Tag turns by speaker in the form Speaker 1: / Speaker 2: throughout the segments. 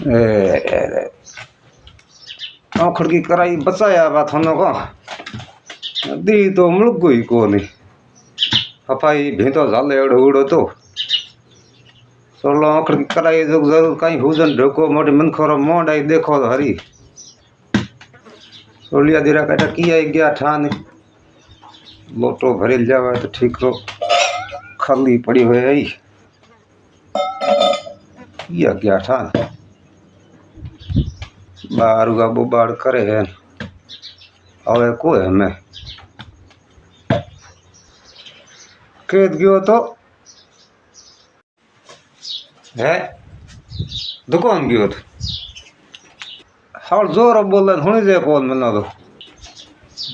Speaker 1: ए खड़की कराई बचाया बा थानो को दी तो मुल्क गई को नहीं हफाई भेंतो झाले एड़ो उड़ो तो सोलो खड़की कराई जो जरूर कहीं हुजन ढोको मोटे मन खोरो मोंड आई देखो तो हरी सोलिया दिरा काटा किया गया ठान लोटो भरे जावा तो ठीक रो खाली पड़ी हुई है किया गया ठान बारूगा बुबाड़ करे है अवे को है मैं केद गयो तो है दुकान गयो तो हाल जोर बोल हुणी जे कौन मना तो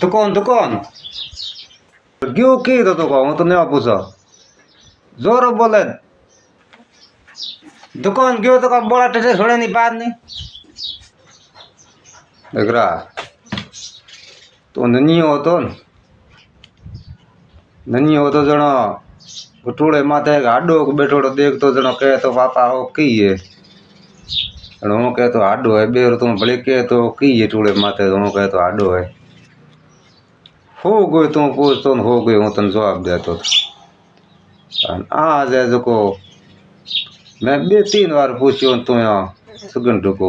Speaker 1: दुकान दुकान गयो की तो कहूँ तो नहीं पूछा जोर बोले दुकान गयो तो का बड़ा टेटे छोड़े नहीं बात नहीं देख रहा तो नहीं हो तो जनो टूड़े माथे हाडो बैठो देख तो जनो कहे तो पापा हो की है हूँ कहे तो हाडो है बेर तुम भले कहे तो की है टूड़े माथे हूँ कहे तो हाडो है हो गए तू पूछ तो हो गए हूँ तन जवाब देतो आज है जो मैं 2-3 बार पूछो तू यहाँ सुगन को